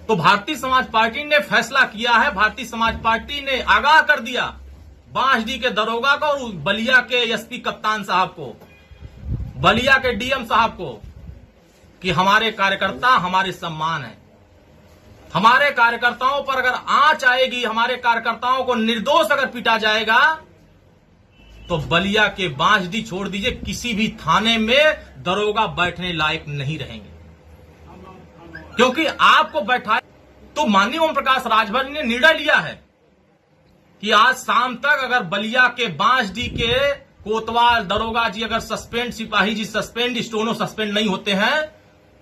तो भारतीय समाज पार्टी ने फैसला किया है, भारतीय समाज पार्टी ने आगाह कर दिया बांसडी के दरोगा को और बलिया के एसपी कप्तान साहब को, बलिया के डीएम साहब को, कि हमारे कार्यकर्ता हमारे सम्मान है। हमारे कार्यकर्ताओं पर अगर आंच आएगी, हमारे कार्यकर्ताओं को निर्दोष अगर पीटा जाएगा, तो बलिया के बांसडी छोड़ दीजिए, किसी भी थाने में दरोगा बैठने लायक नहीं रहेंगे। क्योंकि आपको बैठाए तो माननीय ओम प्रकाश राजभर ने निर्णय लिया है कि आज शाम तक अगर बलिया के बांसडी के कोतवाल दरोगा जी अगर सस्पेंड, सिपाही जी सस्पेंड, स्टोनो सस्पेंड नहीं होते हैं,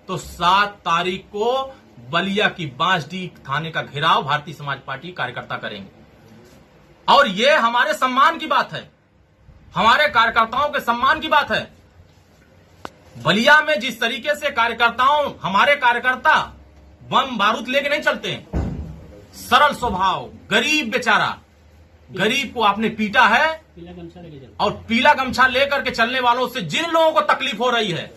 तो 7 तारीख को बलिया की बांसडी थाने का घेराव भारतीय समाज पार्टी कार्यकर्ता करेंगे। और ये हमारे सम्मान की बात है, हमारे कार्यकर्ताओं के सम्मान की बात है। बलिया में जिस तरीके से कार्यकर्ताओं, हमारे कार्यकर्ता बम बारूद लेके नहीं चलते हैं, सरल स्वभाव, गरीब बेचारा, गरीब को आपने पीटा है और पीला गमछा लेकर के चलने वालों से जिन लोगों को तकलीफ हो रही है,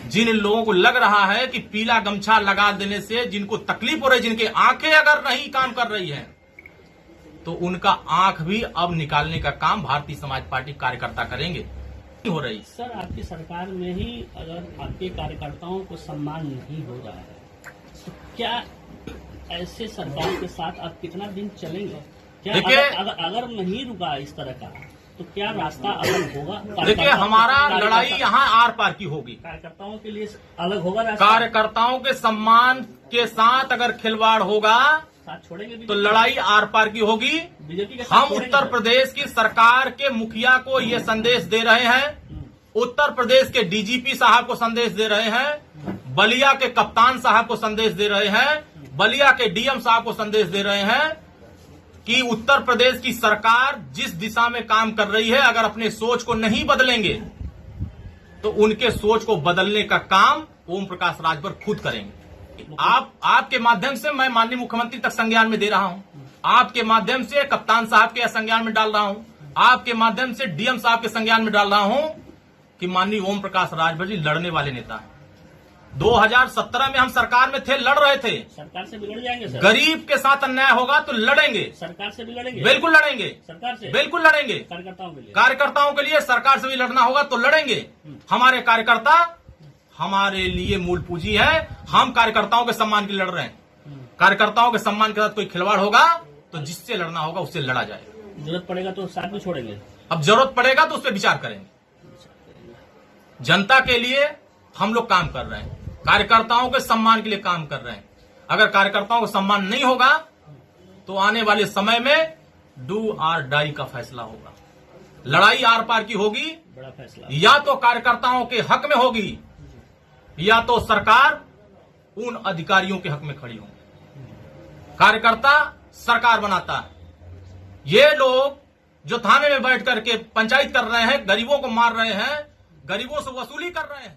जिन लोगों को लग रहा है कि पीला गमछा लगा देने से जिनको तकलीफ हो रही है, जिनकी आंखें अगर नहीं काम कर रही हैं, तो उनका आंख भी अब निकालने का काम भारतीय समाज पार्टी कार्यकर्ता करेंगे। हो रही सर, आपकी सरकार में ही अगर आपके कार्यकर्ताओं को सम्मान नहीं हो रहा है, तो क्या ऐसे सरकार के साथ आप कितना दिन चलेंगे? क्या अगर नहीं रुका इस तरह का, तो क्या रास्ता अलग होगा? देखिए, हमारा लड़ाई यहाँ आर पार की होगी। कार्यकर्ताओं के लिए अलग होगा रास्ता। कार्यकर्ताओं के सम्मान के साथ अगर खिलवाड़ होगा, साथ छोड़ेंगे तो लड़ाई आर पार की होगी। बीजेपी के हम उत्तर प्रदेश की सरकार के मुखिया को ये संदेश दे रहे हैं, उत्तर प्रदेश के डीजीपी साहब को संदेश दे रहे हैं, बलिया के कप्तान साहब को संदेश दे रहे हैं, बलिया के डीएम साहब को संदेश दे रहे हैं कि उत्तर प्रदेश की सरकार जिस दिशा में काम कर रही है, अगर अपने सोच को नहीं बदलेंगे तो उनके सोच को बदलने का काम ओम प्रकाश राजभर खुद करेंगे। आपके माध्यम से मैं माननीय मुख्यमंत्री तक संज्ञान में दे रहा हूं, आपके माध्यम से कप्तान साहब के संज्ञान में डाल रहा हूं, आपके माध्यम से डीएम साहब के संज्ञान में डाल रहा हूं कि माननीय ओम प्रकाश राजभर जी लड़ने वाले नेता हैं। 2017 में हम सरकार में थे, लड़ रहे थे। सरकार से भी लड़ जाएंगे सर। गरीब के साथ अन्याय होगा तो लड़ेंगे, सरकार से भी लड़ेंगे, बिल्कुल लड़ेंगे, सरकार से बिल्कुल लड़ेंगे। कार्यकर्ताओं के लिए सरकार से भी लड़ना होगा तो लड़ेंगे। हमारे कार्यकर्ता हमारे लिए मूल पूंजी है, हम कार्यकर्ताओं के सम्मान के लिए लड़ रहे हैं। कार्यकर्ताओं के सम्मान के साथ कोई खिलवाड़ होगा तो जिससे लड़ना होगा उससे लड़ा जाएगा। जरूरत पड़ेगा तो साथ में छोड़ेंगे, अब जरूरत पड़ेगा तो उस पर विचार करेंगे। जनता के लिए हम लोग काम कर रहे हैं, कार्यकर्ताओं के सम्मान के लिए काम कर रहे हैं। अगर कार्यकर्ताओं को सम्मान नहीं होगा तो आने वाले समय में डू और डाई का फैसला होगा। लड़ाई आर पार की होगी, बड़ा फैसला। या तो कार्यकर्ताओं के हक में होगी या तो सरकार उन अधिकारियों के हक में खड़ी होगी। कार्यकर्ता सरकार बनाता है। ये लोग जो थाने में बैठ करके पंचायत कर रहे हैं, गरीबों को मार रहे हैं, गरीबों से वसूली कर रहे हैं।